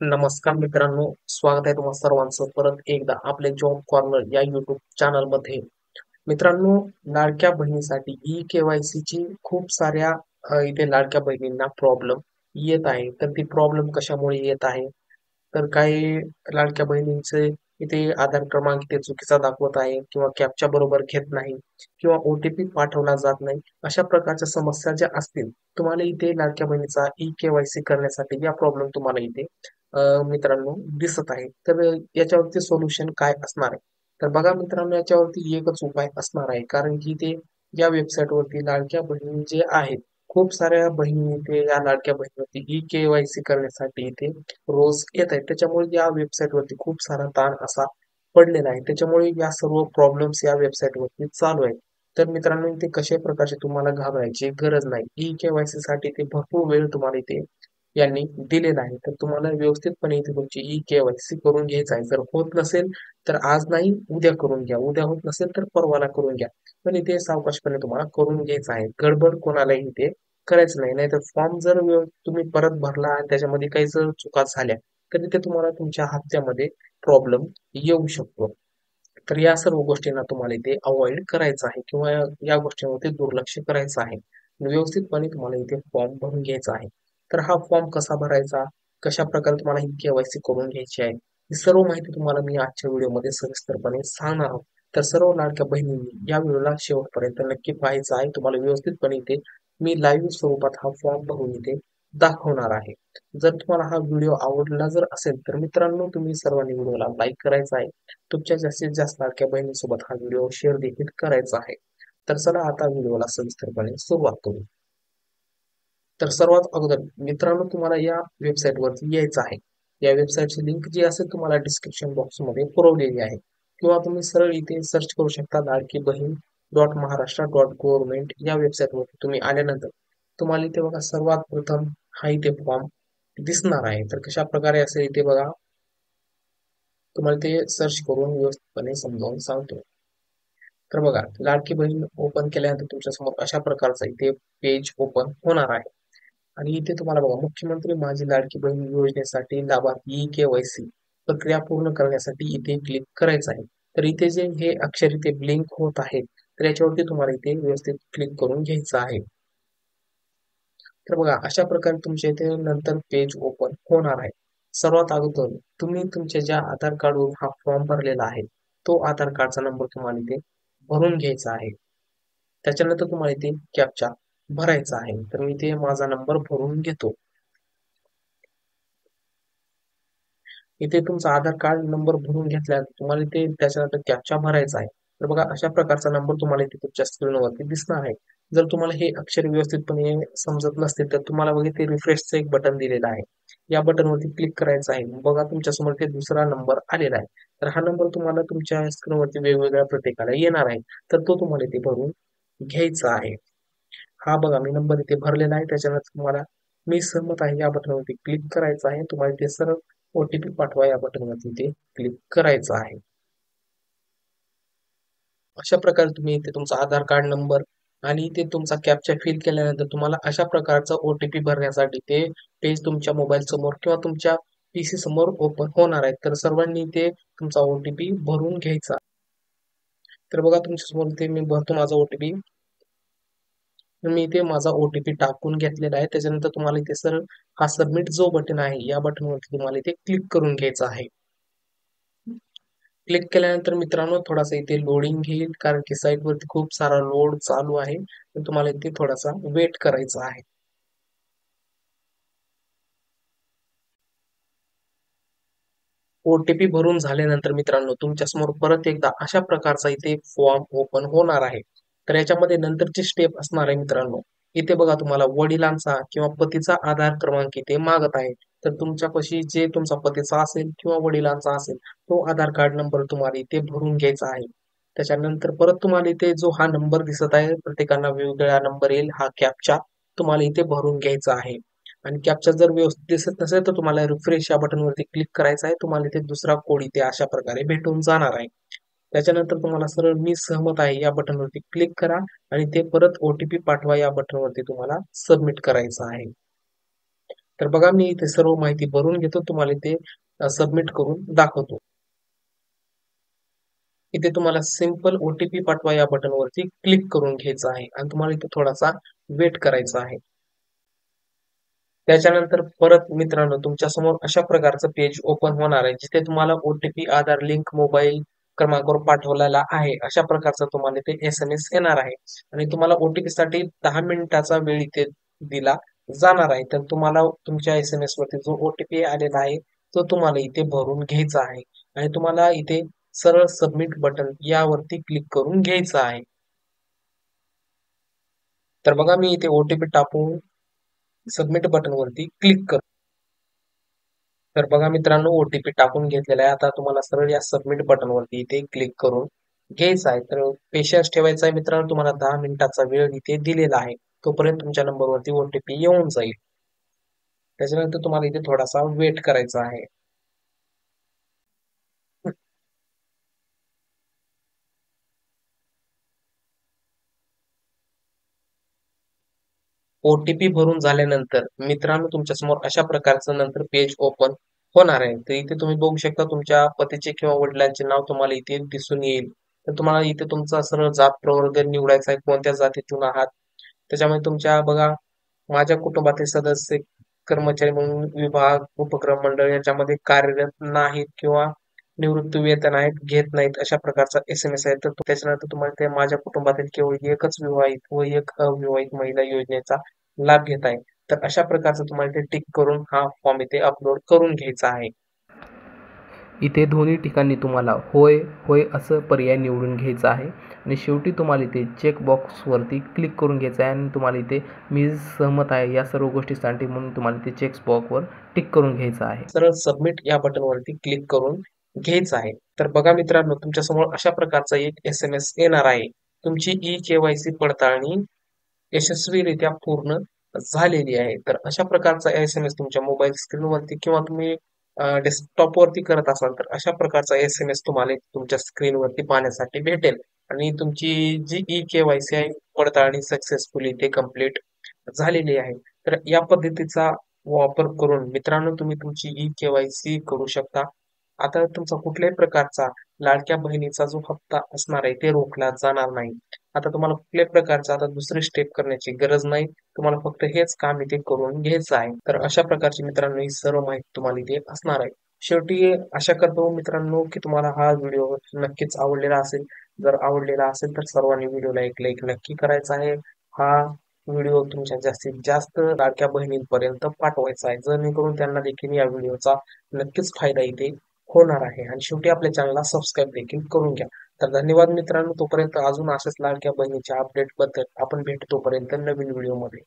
नमस्कार मित्रांनो, स्वागत आहे तुम्हा सर्वांचं परत एकदा आपल्या जॉब कॉर्नर या युट्यूब चॅनल मध्ये. मित्रांनो, लाडक्या बहिणीसाठी ई-केवायसी ची खूप साऱ्या इथे लाडक्या बहिणींना प्रॉब्लेम येत आहे. तर ती प्रॉब्लेम कशामुळे येत आहे? तर काही लाडक्या बहिणींचे इथे आधार क्रमांक इथे चुकीचा दाखवत आहे किंवा कॅप्चा बरोबर घेत नाही किंवा ओ-टी-पी पाठवला जात नाही. अशा प्रकारच्या समस्या ज्या असतील, तुम्हाला इथे लाडक्या बहिणीचा ई-केवायसी करण्यासाठी या प्रॉब्लेम तुम्हाला इथे मित्रांनो दिसत आहे. तर याच्यावरती सोल्युशन काय असणार आहे? तर बघा मित्रांनो, याच्यावरती एकच उपाय असणार आहे. कारण की ते या वेबसाईटवरती लाडक्या बहिणी जे आहेत, खूप साऱ्या बहिणी इथे या लाडक्या बहिणीवरती ई-केवायसी करण्यासाठी इथे रोज येत आहेत. त्याच्यामुळे या वेबसाईटवरती खूप सारा ताण असा पडलेला आहे. त्याच्यामुळे या सर्व प्रॉब्लेम्स या वेबसाईटवरती चालू आहेत. तर मित्रांनो, इथे कशा प्रकारचे तुम्हाला घाबरायची गरज नाही. ई-केवायसी साठी ते भरपूर वेळ तुम्हाला इथे यांनी दिलेला आहे. तर तुम्हाला व्यवस्थितपणे इथे तुमची ई-केवायसी करून घ्यायचं आहे. जर होत नसेल तर आज नाही, उद्या करून घ्या. उद्या होत नसेल तर परवाला करून घ्या. पण इथे सावकाशपणे तुम्हाला करून घ्यायचं आहे. गडबड कोणालाही इथे करायचं नाही. नाहीतर फॉर्म जर तुम्ही परत भरला आणि त्याच्यामध्ये काही जर चुका झाल्या, तर इथे तुम्हाला तुमच्या हप्त्यामध्ये प्रॉब्लेम येऊ शकतो. तर या सर्व गोष्टींना तुम्हाला इथे अव्हॉइड करायचं आहे किंवा या गोष्टींवरती दुर्लक्ष करायचं आहे. व्यवस्थितपणे तुम्हाला इथे फॉर्म भरून घ्यायचा आहे. तर हा फॉर्म कसा भरायचा, कशा प्रकारे तुम्हाला ही केवायसी करून घ्यायची आहे, ही सर्व माहिती तुम्हाला मी आजच्या व्हिडिओमध्ये सविस्तरपणे सांगणार आहोत. तर सर्व लाडक्या बहिणींनी या व्हिडिओला शेवटपर्यंत नक्की पाहायचं आहे. तुम्हाला व्यवस्थितपणे इथे मी लाईव्ह स्वरूपात हा फॉर्म भरून इथे दाखवणार आहे. जर तुम्हाला हा व्हिडिओ आवडला जर असेल तर मित्रांनो, तुम्ही सर्वांनी व्हिडिओला लाईक करायचा आहे. तुमच्या जास्तीत जास्त लाडक्या बहिणीसोबत हा व्हिडिओ शेअर देखील करायचा आहे. तर चला आता व्हिडिओला सविस्तरपणे सुरुवात करू. तर सर्वात अगोदर मित्रांनो, तुम्हाला या वेबसाईटवरती यायचं आहे. या वेबसाईटची लिंक जी असेल तुम्हाला डिस्क्रिप्शन बॉक्समध्ये पुरवलेली आहे किंवा तुम्ही सरळ इथे सर्च करू शकता Ladki Bahin dot Maharashtra dot government या वेबसाईटवरती तुम्ही आल्यानंतर तुम्हाला इथे बघा सर्वात प्रथम हा इथे फॉर्म दिसणार आहे. तर कशा प्रकारे असेल इथे बघा, तुम्हाला ते सर्च करून व्यवस्थितपणे समजावून सांगतो. तर बघा, लाडकी बहीण ओपन केल्यानंतर तुमच्या समोर अशा प्रकारचं इथे पेज ओपन होणार आहे. आणि इथे तुम्हाला बघा, मुख्यमंत्री माझी लाडकी बहीण योजनेसाठी लाभार्थी ई-केवायसी प्रक्रिया पूर्ण करण्यासाठी इथे क्लिक करायचं आहे. तर इथे जे हे अक्षर इथे ब्लिंक होत आहे, तर याच्यावरती तुम्हाला इथे व्यवस्थित क्लिक करून घ्यायचं आहे. तर बघा, अशा प्रकारे तुमच्या इथे नंतर पेज ओपन होणार आहे. सर्वात अगोदर तुम्ही तुमच्या ज्या आधार कार्डवरून हा फॉर्म भरलेला आहे, तो आधार कार्डचा नंबर तुम्हाला इथे भरून घ्यायचा आहे. त्याच्यानंतर तुम्हाला इथे कॅप्चा भरायचा आहे. तर मी इथे माझा नंबर भरून घेतो. इथे तुमचा आधार कार्ड नंबर भरून घेतल्यानंतर तुम्हाला इथे त्याच्यानंतर कॅप्चा भरायचा आहे. तर बघा, अशा प्रकारचा नंबर तुम्हाला इथे तुमच्या स्क्रीनवरती दिसणार आहे. जर तुम्हाला हे अक्षर व्यवस्थितपणे समजत नसतील तर तुम्हाला बघा इथे रिफ्रेशचं एक बटन दिलेलं आहे. या बटनवरती क्लिक करायचं आहे. बघा, तुमच्यासमोर इथे दुसरा नंबर आलेला आहे. तर हा नंबर तुम्हाला तुमच्या स्क्रीनवरती वेगवेगळ्या प्रत्येकाला येणार आहे. तर तो तुम्हाला इथे भरून घ्यायचा आहे. हा बघा, मी नंबर इथे भरलेला आहे. त्याच्यानंतर तुम्हाला मी सहमत आहे या बटनवरती क्लिक करायचं आहे. तुम्हाला इथे सरळ ओ-टी-पी पाठवा या बटनवरती इथे क्लिक करायचं आहे. अशा प्रकारे तुम्ही इथे तुमचा आधार कार्ड नंबर आणि इथे तुमचा कॅप्चा फिल केल्यानंतर तुम्हाला अशा प्रकारचा ओ-टी-पी भरण्यासाठी ते पेज तुमच्या मोबाईल समोर किंवा तुमच्या पीसी समोर ओपन होणार आहे. तर सर्वांनी इथे तुमचा ओ-टी-पी भरून घ्यायचा. तर बघा, तुमच्या समोर इथे मी भरतो माझा ओ-टी-पी. मी इथे माझा ओ-टी-पी टाकून घेतलेला आहे. त्याच्यानंतर तुम्हाला इथे सरळ हा सबमिट जो बटन आहे, या बटनवरती तुम्हाला इथे क्लिक करून घ्यायचं आहे. क्लिक केल्यानंतर मित्रांनो, थोडासा इथे लोडिंग घेईल कारण की साईटवरती खूप सारा लोड चालू आहे. तर तुम्हाला इथे थोडासा वेट करायचा आहे. ओ-टी-पी भरून झाल्यानंतर मित्रांनो, तुमच्यासमोर परत एकदा अशा प्रकारचा इथे फॉर्म ओपन होणार आहे. तर याच्यामध्ये नंतरची स्टेप असणार आहे मित्रांनो. इथे बघा, तुम्हाला वडिलांचा किंवा पतीचा आधार क्रमांक इथे मागत आहे. तर तुमच्यापाशी जे तुमचा पतीचा असेल किंवा वडिलांचा असेल, तो आधार कार्ड नंबर तुम्हाला इथे भरून घ्यायचा आहे. त्याच्यानंतर परत तुम्हाला इथे जो हा नंबर दिसत आहे, प्रत्येकाला वेगवेगळा नंबर येईल. हा कॅप्चा तुम्हाला इथे भरून घ्यायचा आहे. आणि कॅप्चा जर व्यवस्थित दिसत नसेल तर तुम्हाला रिफ्रेश या बटनवरती क्लिक करायचं आहे. तुम्हाला इथे दुसरा कोड इथे अशा प्रकारे भेटून जाणार आहे. त्याच्यानंतर तुम्हाला सरळ मी सहमत आहे या बटनवरती क्लिक करा आणि ते परत ओ-टी-पी पाठवा या बटनवरती तुम्हाला सबमिट करायचं आहे. तर बघा मी इथे सर्व माहिती भरून घेतो, तुम्हाला ते सबमिट करून दाखवतो. इथे तुम्हाला सिंपल OTP पाठवा या बटनवरती क्लिक करून घ्यायचं आहे आणि तुम्हाला इथे थोडासा वेट करायचा आहे. त्याच्यानंतर परत मित्रांनो तुमच्या समोर अशा प्रकारचं पेज ओपन होणार आहे, जिथे तुम्हाला OTP आधार लिंक मोबाईल क्रमांकावर पाठवलेला आहे. अशा प्रकारचा तुम्हाला इथे SMS येणार आहे आणि तुम्हाला OTP साठी 10 मिनिटाचा वेळ इथे दिला जाणार आहे. तर तुम्हाला तुमच्या SMS वरती जो OTP आलेला आहे, तो तुम्हाला इथे भरून घ्यायचा आहे आणि तुम्हाला इथे सरळ सबमिट बटन यावरती क्लिक करून घ्यायचं आहे. तर बघा मी इथे OTP टाकून सबमिट बटनवरती क्लिक करतो. तर बघा मित्रांनो OTP टाकून घेतलेला आहे. आता तुम्हाला सरळ या सबमिट बटनवरती इथे क्लिक करून घ्यायचं आहे. तर पेशन्स ठेवायचा आहे मित्रांनो. तुम्हाला 10 मिनिटाचा वेळ इथे दिलेला आहे. तोपर्यंत तुमच्या नंबरवरती OTP येऊन जाईल. त्याच्यानंतर तुम्हाला इथे थोडासा वेट करायचा आहे. OTP भरून झाल्यानंतर मित्रांनो तुमच्यासमोर अशा प्रकारचं नंतर पेज ओपन होणार आहे. तर इथे तुम्ही बघू शकता तुमच्या पतीचे किंवा वडिलांचे नाव तुम्हाला इथे दिसून येईल. तर तुम्हाला इथे तुमचा सरळ जात प्रवर्ग निवडायचा आहे, कोणत्या जातीतून आहात. त्याच्यामध्ये तुमच्या बघा माझ्या कुटुंबातील सदस्य कर्मचारी म्हणून विभाग, उपक्रम मंडळ याच्यामध्ये कार्यरत नाहीत किंवा निवृत्ती वेतन आहेत, घेत नाहीत अशा प्रकारचा SMS आहे. तर त्याच्यानंतर तुम्हाला ते माझ्या कुटुंबातील केवळ एकच विवाहित व एक अविवाहित महिला योजनेचा लाभ घेत आहे. तर अशा प्रकारचं तुम्हाला ते टिक करून हा फॉर्म इथे अपलोड करून घ्यायचा आहे. इथे दोन्ही ठिकाणी तुम्हाला होय होय असं पर्याय निवडून घ्यायचा आहे आणि शेवटी तुम्हाला इथे चेक बॉक्सवरती क्लिक करून घ्यायचं आहे आणि तुम्हाला इथे मी सहमत आहे या सर्व गोष्टीसाठी म्हणून तुम्हाला इथे चेक बॉक्सवर टिक करून घ्यायचं आहे. सरळ सबमिट या बटनवरती क्लिक करून घ्यायचं आहे. तर बघा मित्रांनो तुमच्यासमोर अशा प्रकारचा एक SMS येणार आहे. तुमची KYC पडताळणी यशस्वीरित्या पूर्ण झालेली आहे. तर अशा प्रकारचा SMS तुमच्या मोबाईल स्क्रीनवरती किंवा तुम्ही डेस्कटॉपवरती करत असाल तर अशा प्रकारचा SMS तुम्हाला तुमच्या स्क्रीनवरती पाहण्यासाठी भेटेल आणि तुमची जी KYC आहे पडताळणी सक्सेसफुली ते कंप्लीट झालेली आहे. तर या पद्धतीचा वापर करून मित्रांनो तुम्ही तुमची KYC करू शकता. आता तुमचा कुठल्याही प्रकारचा लाडक्या बहिणीचा जो हप्ता असणार आहे ते रोखला जाणार नाही. आता तुम्हाला कुठल्याही प्रकारचा आता दुसरी स्टेप करण्याची गरज नाही. तुम्हाला फक्त हेच काम इथे करून घ्यायचं आहे. तर अशा प्रकारची मित्रांनो ही सर्व माहिती तुम्हाला इथे असणार आहे. शेवटी आशा करतो मित्रांनो की तुम्हाला हा व्हिडिओ नक्कीच आवडलेला असेल. जर आवडलेला असेल तर सर्वांनी व्हिडिओला एक लाईक नक्की करायचा आहे. हा व्हिडिओ तुमच्या जास्तीत जास्त लाडक्या बहिणींपर्यंत पाठवायचा आहे. जेणेकरून त्यांना देखील या व्हिडिओचा नक्कीच फायदा इथे होणार आहे आणि शेवटी आपल्या चॅनलला सबस्क्राईब देखील करून घ्या. तर धन्यवाद मित्रांनो. तोपर्यंत अजून अशाच लाडक्या बहिणीच्या अपडेट बद्दल आपण भेटू तोपर्यंत नवीन व्हिडिओमध्ये.